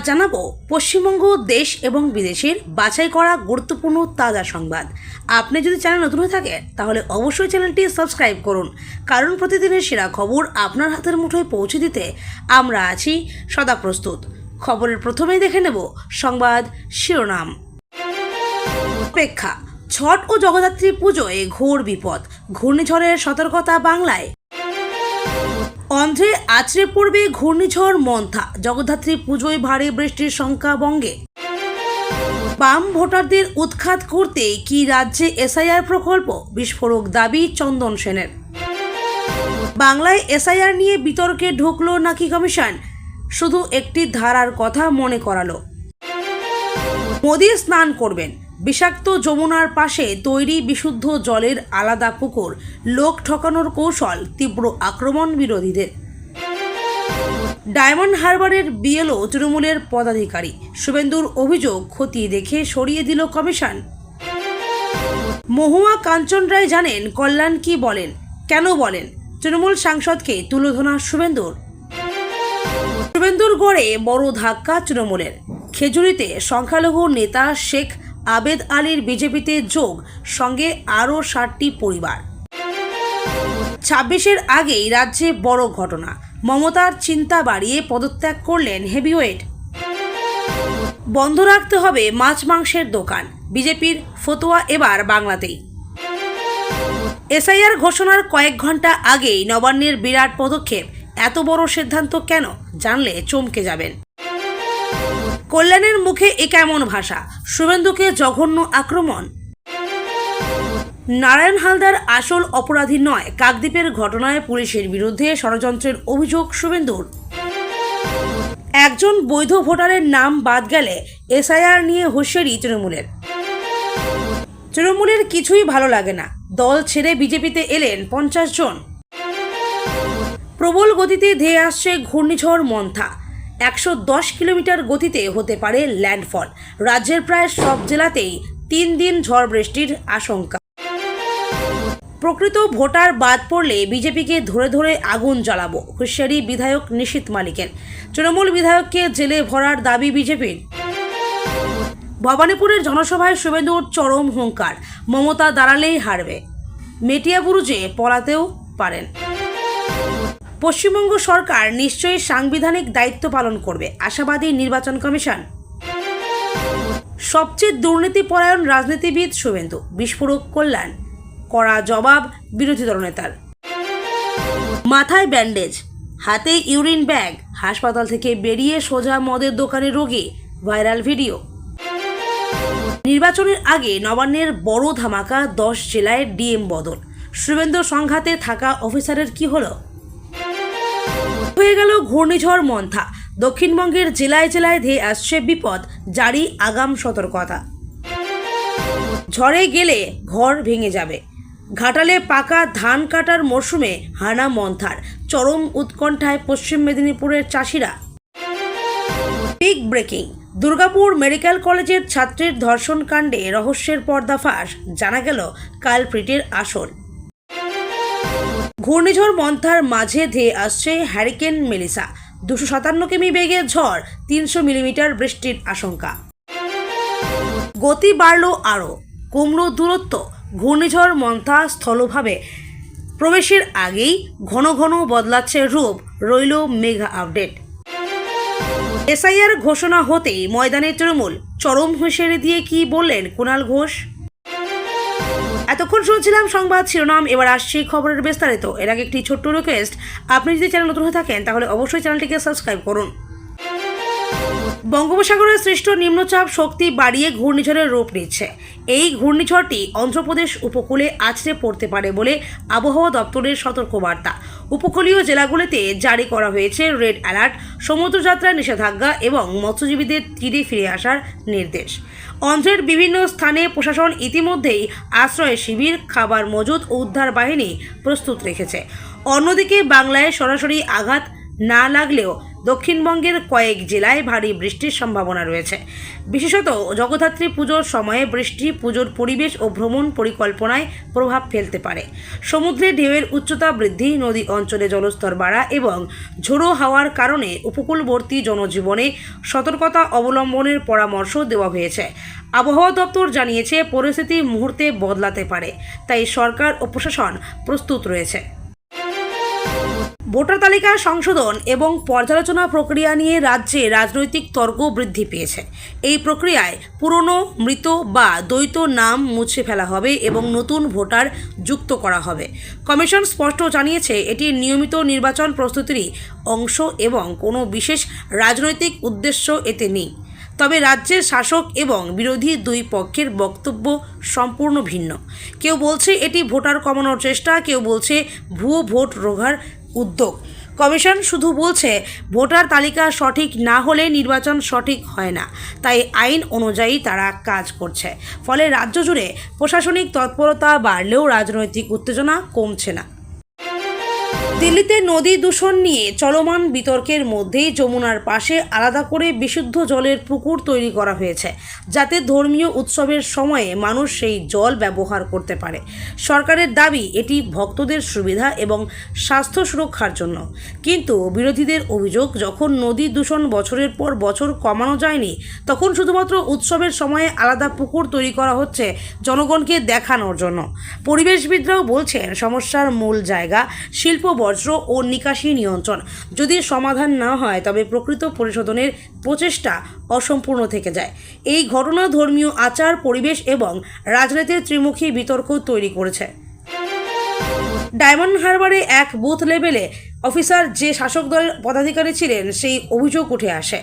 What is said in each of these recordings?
আজ জানাবো পশ্চিমবঙ্গ দেশ এবং বিদেশের বাছাই করা গুরুত্বপূর্ণ তাজা সংবাদ। আপনি যদি চ্যানেল নতুন হয়ে থাকেন তাহলে অবশ্যই চ্যানেলটি সাবস্ক্রাইব করুন, কারণ প্রতিদিনের সেরা খবর আপনার হাতের মুঠোয় পৌঁছে দিতে আমরা আছি সদা প্রস্তুত। খবরের প্রথমেই দেখে নেব সংবাদ শিরোনাম। অপেক্ষা, ছট ও জগদ্ধাত্রী পুজোয় ঘোর বিপদ, ঘূর্ণিঝড়ের সতর্কতা বাংলায়। অন্ধ্রে আছড়ে পড়বে ঘূর্ণিঝড় মন্থা, জগদ্ধাত্রী পুজোয় ভারী বৃষ্টির শঙ্কা বঙ্গে। বাম ভোটারদের উৎখাত করতে কি রাজ্যে এসআইআর প্রকল্প, বিস্ফোরক দাবি চন্দন সেনের। বাংলায় এসআইআর নিয়ে বিতর্কে ঢুকলো নাকি কমিশন, শুধু একটি ধারার কথা মনে করালো। মোদি স্নান করবেন, বিষাক্ত যমুনার পাশে তৈরি বিশুদ্ধ জলের আলাদা পুকুর, লোক ঠকানোর কৌশল, তীব্র আক্রমণ বিরোধীদের। ডায়মন্ড হারবারের বিএলও তৃণমূলের পদাধিকারী, শুভেন্দুর অভিযোগ খতিয়ে দেখে সরিয়ে দিল কমিশন। মহুয়া কাঞ্চন রায় জানেন কল্যাণ কি বলেন, কেন বলেন, তৃণমূল সাংসদকে তুলোধনা শুভেন্দুর গড়ে বড় ধাক্কা তৃণমূলের। খেজুরিতে সংখ্যালঘু নেতা শেখ আবেদ আলীর বিজেপিতে যোগ, সঙ্গে আরও 60টি পরিবার। 26-এর আগেই রাজ্যে বড় ঘটনা, মমতার চিন্তা বাড়িয়ে পদত্যাগ করলেন হেভিওয়েট। বন্ধ রাখতে হবে মাছ মাংসের দোকান, বিজেপির ফতোয়া এবার বাংলাতেই। এসআইআর ঘোষণার কয়েক ঘন্টা আগেই নবান্নের বিরাট পদক্ষেপ, এত বড় সিদ্ধান্ত কেন, জানলে চমকে যাবেন। কল্যাণের মুখে এ কেমন ভাষা, শুভেন্দুকে জঘন্য আক্রমণ। নারায়ণ হালদার আসল অপরাধী নয়, কাকদ্বীপের ঘটনায় পুলিশের বিরুদ্ধে ষড়যন্ত্রের অভিযোগ শুভেন্দুর। একজন বৈধ ভোটারের নাম বাদ গেলে এসআইআর নিয়ে হুঁশিয়ারি তৃণমূলের কিছুই ভালো লাগে না, দল ছেড়ে বিজেপিতে এলেন 50 জন। প্রবল গতিতে ধেয়ে আসছে ঘূর্ণিঝড় মন্থা, 110 কিলোমিটার গতিতে হতে পারে ল্যান্ডফল। রাজ্যের প্রায় সব জেলাতেই 3 দিন ঝড় বৃষ্টির আশঙ্কা। প্রকৃত ভোটার বাদ পড়লে বিজেপিকে ধরে ধরে আগুন জ্বালাবো, হুঁশিয়ারি বিধায়ক নিশীথ মালিকের। তৃণমূল বিধায়ককে জেলে ভরার দাবি বিজেপির। ভবানীপুরের জনসভায় শুভেন্দুর চরম হুঙ্কার, মমতা দাঁড়ালেই হারবে, মেটিয়াবুরুজে পলাতেও পারেন। পশ্চিমবঙ্গ সরকার নিশ্চয়ই সাংবিধানিক দায়িত্ব পালন করবে, আশাবাদী নির্বাচন কমিশন। সবচেয়ে দুর্নীতিপরায়ণ রাজনীতিবিদ শুভেন্দু, বিস্ফোরক কল্যাণ, কড়া জবাব বিরোধী দলনেতার। মাথায় ব্যান্ডেজ, হাতে ইউরিন ব্যাগ, হাসপাতাল থেকে বেরিয়ে সোজা মদের দোকানে রোগী, ভাইরাল ভিডিও। নির্বাচনের আগে নবান্নের বড় ধামাকা, 10 জেলায় ডিএম বদল, শুভেন্দুর সংঘাতে থাকা অফিসারের কি হলো। হয়ে গেল ঘূর্ণিঝড় মন্থা, দক্ষিণবঙ্গের জেলায় জেলায় ধেয়ে আসছে বিপদ, জারি আগাম সতর্কতা। ঝড়ে গেলে ঘর ভেঙে যাবে, ঘাটালে পাকা ধান কাটার মরশুমে হানা মন্থার, চরম উৎকণ্ঠায় পশ্চিম মেদিনীপুরের চাষিরা। বিগ ব্রেকিং, দুর্গাপুর মেডিকেল কলেজের ছাত্রের ধর্ষণ কাণ্ডে রহস্যের পর্দাফাঁস, জানা গেল কালপ্রিটের আসল। ঘূর্ণিঝড় মন্থার মাঝে ধেয়ে আসছে হ্যারিকেন মেলিসা, 257 কিমি বেগে ঝড়, 300 মিলিমিটার বৃষ্টির আশঙ্কা। গতি বাড়ল আরও, কমল দূরত্ব, ঘূর্ণিঝড় মন্থা স্থলভাবে প্রবেশের আগেই ঘন ঘন বদলাচ্ছে রূপ, রইল মেগা আপডেট। এসআইআর ঘোষণা হতেই ময়দানে তৃণমূল, চরম হুঁশিয়ারি দিয়ে কি বললেন কুণাল ঘোষ। এতক্ষণ শুনছিলাম সংবাদ শিরোনাম, এবার আসছি খবরের বিস্তারিত। এর আগে একটি ছোট্ট রিকোয়েস্ট, আপনি যদি চ্যানেল নতুন হয়ে থাকেন তাহলে অবশ্যই চ্যানেলটিকে সাবস্ক্রাইব করুন। বঙ্গোপসাগরে সৃষ্ট নিম্নচাপ শক্তি বাড়িয়ে ঘূর্ণিঝড়ের রূপ নিচ্ছে। এই ঘূর্ণিঝড়টি অন্ধ্রপ্রদেশ উপকূলে আছড়ে পড়তে পারে বলে আবহাওয়া দপ্তরের সতর্কবার্তা। উপকূলীয় জেলাগুলিতে জারি করা হয়েছে রেড অ্যালার্ট, সমুদ্রযাত্রায় নিষেধাজ্ঞা এবং মৎস্যজীবীদের তীরে ফিরে আসার নির্দেশ। অন্ধ্রের বিভিন্ন স্থানে প্রশাসন ইতিমধ্যেই আশ্রয় শিবির, খাবার মজুত ও উদ্ধার বাহিনী প্রস্তুত রেখেছে। অন্যদিকে বাংলায় সরাসরি আঘাত না লাগলেও দক্ষিণবঙ্গের কয়েক জেলায় ভারী বৃষ্টির সম্ভাবনা রয়েছে। বিশেষত জগদ্ধাত্রী পুজোর সময়ে বৃষ্টি পুজোর পরিবেশ ও ভ্রমণ পরিকল্পনায় প্রভাব ফেলতে পারে। সমুদ্রে ঢেউয়ের উচ্চতা বৃদ্ধি, নদী অঞ্চলে জলস্তর বাড়া এবং ঝোড়ো হাওয়ার কারণে উপকূলবর্তী জনজীবনে সতর্কতা অবলম্বনের পরামর্শ দেওয়া হয়েছে। আবহাওয়া দপ্তর জানিয়েছে পরিস্থিতি মুহূর্তে বদলাতে পারে, তাই সরকার ও প্রশাসন প্রস্তুত রয়েছে। ভোটার তালিকা সংশোধন এবং পর্যালোচনা প্রক্রিয়া নিয়ে রাজ্যে রাজনৈতিক তর্ক বৃদ্ধি পেয়েছে। এই প্রক্রিয়ায় পুরনো, মৃত বা দ্বৈত নাম মুছে ফেলা হবে এবং নতুন ভোটার যুক্ত করা হবে। কমিশন স্পষ্ট জানিয়েছে এটি নিয়মিত নির্বাচন প্রস্তুতিরই অংশ এবং কোনো বিশেষ রাজনৈতিক উদ্দেশ্য এতে নেই। তবে রাজ্যের শাসক এবং বিরোধী দুই পক্ষের বক্তব্য সম্পূর্ণ ভিন্ন। কেউ বলছে এটি ভোটার কমানোর চেষ্টা, কেউ বলছে ভুয়ো ভোট রোখার উদ্যোগ। কমিশন শুধু বলছে ভোটার তালিকা সঠিক না হলে নির্বাচন সঠিক হয় না, তাই আইন অনুযায়ী তারা কাজ করছে। ফলে রাজ্য জুড়ে প্রশাসনিক তৎপরতা বাড়লেও রাজনৈতিক উত্তেজনা কমছে না। দিল্লিতে নদী দূষণ নিয়ে চলমান বিতর্কের মধ্যেই যমুনার পাশে আলাদা করে বিশুদ্ধ জলের পুকুর তৈরি করা হয়েছে, যাতে ধর্মীয় উৎসবের সময়ে মানুষ সেই জল ব্যবহার করতে পারে। সরকারের দাবি এটি ভক্তদের সুবিধা এবং স্বাস্থ্য সুরক্ষার জন্য। কিন্তু বিরোধীদের অভিযোগ, যখন নদী দূষণ বছরের পর বছর কমানো যায়নি, তখন শুধুমাত্র উৎসবের সময়ে আলাদা পুকুর তৈরি করা হচ্ছে জনগণকে দেখানোর জন্য। পরিবেশবিদরাও বলছেন সমস্যার মূল জায়গা শিল্প বর্জ্য ও নিকাশি নিয়ন্ত্রণ। যদি সমাধান না হয় তবে প্রকৃত পরিশোধনের প্রচেষ্টা অসম্পূর্ণ থেকে যায়। এই ঘটনা ধর্মীয় আচার, পরিবেশ এবং রাজনীতির ত্রিমুখী বিতর্ক তৈরি করেছে। ডায়মন্ড হারবারে এক বুথ লেভেলে অফিসার যে শাসক দলের পদাধিকারী ছিলেন, সেই অভিযোগ উঠে আসে।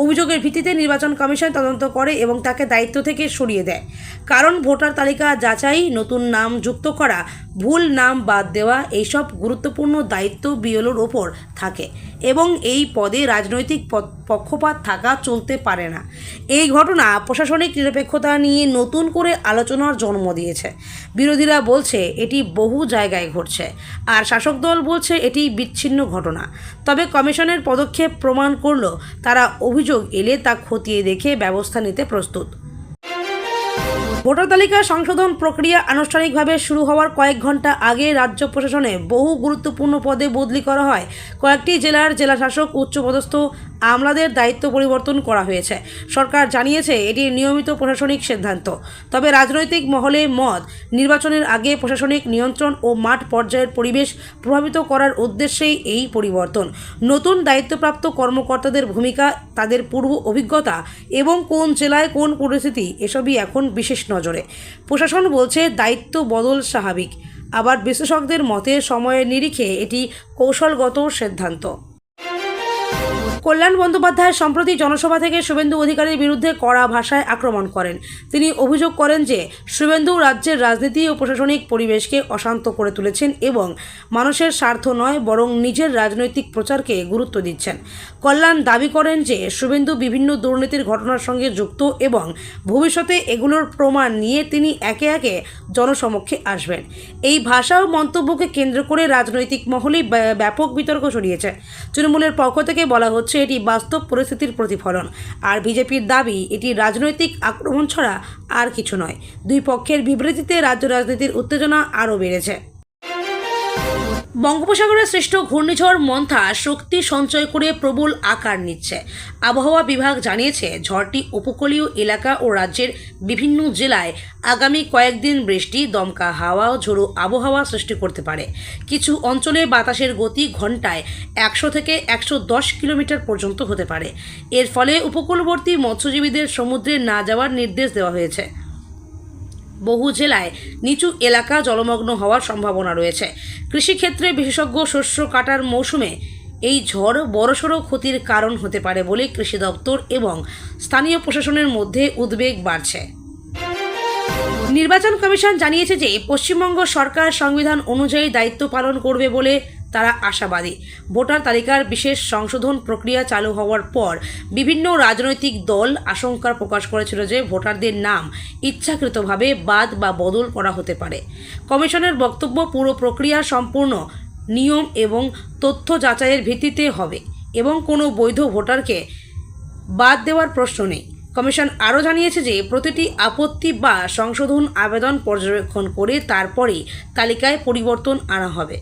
অভিযোগের ভিত্তিতে নির্বাচন কমিশন তদন্ত করে এবং তাকে দায়িত্ব থেকে সরিয়ে দেয়। কারণ ভোটার তালিকা যাচাই, নতুন নাম যুক্ত করা, ভুল নাম বাদ দেওয়া, এইসব গুরুত্বপূর্ণ দায়িত্ব বিএলওর ওপর থাকে এবং এই পদে রাজনৈতিক পক্ষপাত থাকা চলতে পারে না। এই ঘটনা প্রশাসনিক নিরপেক্ষতা নিয়ে নতুন করে আলোচনার জন্ম দিয়েছে। বিরোধীরা বলছে এটি বহু জায়গায় ঘটছে, আর শাসক দল বলছে এটি বিচ্ছিন্ন ঘটনা। তবে কমিশনের পদক্ষেপ প্রমাণ করল তারা অভিযোগ এলে তা খতিয়ে দেখে ব্যবস্থা নিতে প্রস্তুত। ভোটার তালিকা সংশোধন প্রক্রিয়া আনুষ্ঠানিকভাবে শুরু হওয়ার কয়েক ঘন্টা আগে রাজ্য প্রশাসনে বহু গুরুত্বপূর্ণ পদে বদলি করা হয়। কয়েকটি জেলার জেলাশাসক, উচ্চপদস্থ আমলাদের দায়িত্ব পরিবর্তন করা হয়েছে। সরকার জানিয়েছে এটি নিয়মিত প্রশাসনিক সিদ্ধান্ত। তবে রাজনৈতিক মহলে মত, নির্বাচনের আগে প্রশাসনিক নিয়ন্ত্রণ ও মাঠ পর্যায়ের পরিবেশ প্রভাবিত করার উদ্দেশ্যেই এই পরিবর্তন। নতুন দায়িত্বপ্রাপ্ত কর্মকর্তাদের ভূমিকা, তাদের পূর্ব অভিজ্ঞতা এবং কোন জেলায় কোন পরিস্থিতি, এসবই এখন বিশেষ নজরে। প্রশাসন বলছে দায়িত্ব বদল স্বাভাবিক, আবার বিশ্লেষকদের মতে সময়ের নিরিখে এটি কৌশলগত সিদ্ধান্ত। কল্যাণ বন্দ্যোপাধ্যায় সম্প্রতি জনসভা থেকে শুভেন্দু অধিকারীর বিরুদ্ধে কড়া ভাষায় আক্রমণ করেন। তিনি অভিযোগ করেন যে শুভেন্দু রাজ্যের রাজনীতি ও প্রশাসনিক পরিবেশকে অশান্ত করে তুলেছেন এবং মানুষের স্বার্থ নয় বরং নিজের রাজনৈতিক প্রচারকে গুরুত্ব দিচ্ছেন। কল্যাণ দাবি করেন যে শুভেন্দু বিভিন্ন দুর্নীতির ঘটনার সঙ্গে যুক্ত এবং ভবিষ্যতে এগুলোর প্রমাণ নিয়ে তিনি একে একে জনসমক্ষে আসবেন। এই ভাষা ও মন্তব্যকে কেন্দ্র করে রাজনৈতিক মহলে ব্যাপক বিতর্ক ছড়িয়েছে। তৃণমূলের পক্ষ থেকে বলা হচ্ছে এটি বাস্তব পরিস্থিতির প্রতিফলন, আর বিজেপির দাবি এটি রাজনৈতিক আক্রমণ ছাড়া আর কিছু নয়। দুই পক্ষের বিবৃতিতে রাজ্য রাজনীতির উত্তেজনা আরও বেড়েছে। বঙ্গোপসাগরে সৃষ্ট ঘূর্ণিঝড় মন্থা শক্তি সঞ্চয় করে প্রবল আকার নিচ্ছে। আবহাওয়া বিভাগ জানিয়েছে ঝড়টি উপকূলীয় এলাকা ও রাজ্যের বিভিন্ন জেলায় আগামী কয়েকদিন বৃষ্টি, দমকা হাওয়া ও ঝোড়ো আবহাওয়া সৃষ্টি করতে পারে। কিছু অঞ্চলে বাতাসের গতি ঘন্টায় 100 থেকে 110 কিলোমিটার পর্যন্ত হতে পারে। এর ফলে উপকূলবর্তী মৎস্যজীবীদের সমুদ্রে না যাওয়ার নির্দেশ দেওয়া হয়েছে। বহু জেলায় নিচু এলাকা জলমগ্ন হওয়ার সম্ভাবনা রয়েছে। কৃষিক্ষেত্রে বিশেষজ্ঞ শস্য কাটার মৌসুমে এই ঝড় বড়সড় ক্ষতির কারণ হতে পারে বলে কৃষি দপ্তর এবং স্থানীয় প্রশাসনের মধ্যে উদ্বেগ বাড়ছে। নির্বাচন কমিশন জানিয়েছে যে পশ্চিমবঙ্গ সরকার সংবিধান অনুযায়ী দায়িত্ব পালন করবে বলে তারা আশাবাদী। ভোটার তালিকার বিশেষ সংশোধন প্রক্রিয়া চালু হওয়ার পর বিভিন্ন রাজনৈতিক দল আশঙ্কা প্রকাশ করেছিল যে ভোটারদের নাম ইচ্ছাকৃতভাবে বাদ বা বদল করা হতে পারে। কমিশনের বক্তব্য, পুরো প্রক্রিয়া সম্পূর্ণ নিয়ম এবং তথ্য যাচাইয়ের ভিত্তিতে হবে এবং কোনো বৈধ ভোটারকে বাদ দেওয়ার প্রশ্ন নেই। কমিশন আরও জানিয়েছে যে প্রতিটি আপত্তি বা সংশোধন আবেদন পর্যবেক্ষণ করে তারপরেই তালিকায় পরিবর্তন আনা হবে।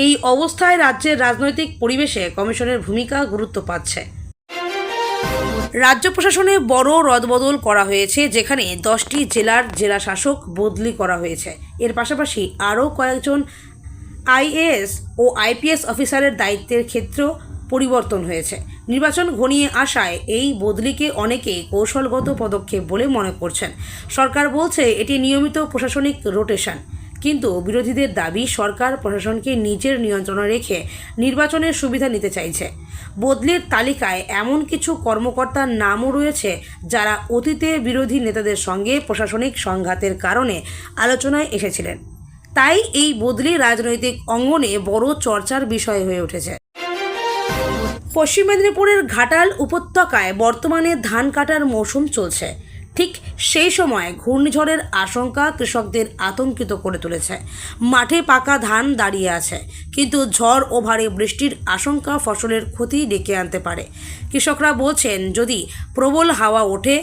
এই অবস্থায় রাজ্যের রাজনৈতিক পরিবেশে কমিশনের ভূমিকা গুরুত্ব পাচ্ছে। রাজ্য প্রশাসনে বড় রদবদল করা হয়েছে, যেখানে 10টি জেলার জেলা শাসক বদলি করা হয়েছে। এর পাশাপাশি আরও কয়েকজন আইএএস ও আইপিএস অফিসারের দায়িত্বের ক্ষেত্রেও পরিবর্তন হয়েছে। নির্বাচন ঘনিয়ে আসায় এই বদলিকে অনেকেই কৌশলগত পদক্ষেপ বলে মনে করছেন। সরকার বলছে এটি নিয়মিত প্রশাসনিক রোটেশন, কিন্তু বিরোধীদের দাবি সরকার প্রশাসনকে নিজের নিয়ন্ত্রণে রেখে নির্বাচনের সুবিধা নিতে চাইছে। বদলির তালিকায় এমন কিছু কর্মকর্তার নামও রয়েছে যারা অতীতে বিরোধী নেতাদের সঙ্গে প্রশাসনিক সংঘাতের কারণে আলোচনায় এসেছিলেন। তাই এই বদলি রাজনৈতিক অঙ্গনে বড় চর্চার বিষয় হয়ে উঠেছে। পশ্চিম মেদিনীপুরের ঘাটাল উপত্যকায় বর্তমানে ধান কাটার মৌসুম চলছে। ঠিক সেই সময় ঘূর্ণিঝড়ের আশঙ্কা কৃষকদের আতঙ্কিত করে তুলেছে। মাঠে পাকা ধান দাঁড়িয়ে আছে, কিন্তু ঝড় ও ভারী বৃষ্টির আশঙ্কা ফসলের ক্ষতি ডেকে আনতে পারে। কৃষকরা বলছেন, যদি প্রবল হাওয়া ওঠে,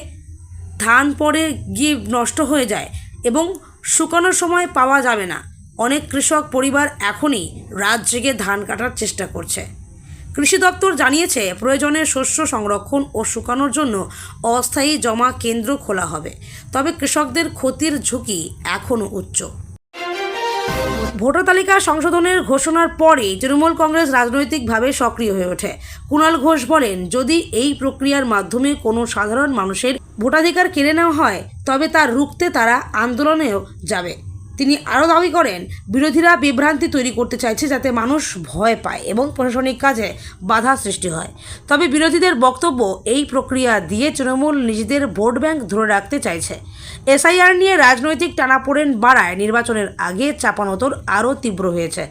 ধান পরে গিয়ে নষ্ট হয়ে যায় এবং শুকানোর সময় পাওয়া যাবে না। অনেক কৃষক পরিবার এখনই রাত জেগে ধান কাটার চেষ্টা করছে। কৃষি দপ্তর জানিয়েছে, প্রয়োজনে শস্য সংরক্ষণ ও শুকানোর জন্য অস্থায়ী জমা কেন্দ্র খোলা হবে, তবে কৃষকদের ক্ষতির ঝুঁকি এখনও উচ্চ। ভোটার তালিকা সংশোধনের ঘোষণার পরে তৃণমূল কংগ্রেস রাজনৈতিকভাবে সক্রিয় হয়ে ওঠে। কুণাল ঘোষ বলেন, যদি এই প্রক্রিয়ার মাধ্যমে কোনো সাধারণ মানুষের ভোটাধিকার কেড়ে নেওয়া হয়, তবে তা রুখতে তারা আন্দোলনেও যাবে। তিনি আরও দাবি করেন, বিরোধীরা বিভ্রান্তি তৈরি করতে চাইছে যাতে মানুষ ভয় পায় এবং প্রশাসনিক কাজে বাধা সৃষ্টি হয়। তবে বিরোধীদের বক্তব্য, এই প্রক্রিয়া দিয়ে তৃণমূল নিজেদের ভোট ব্যাংক ধরে রাখতে চাইছে। এসআইআর নিয়ে রাজনৈতিক টানাপোড়েন বাড়ায় নির্বাচনের আগে চাপানোতর আরও তীব্র হয়েছে।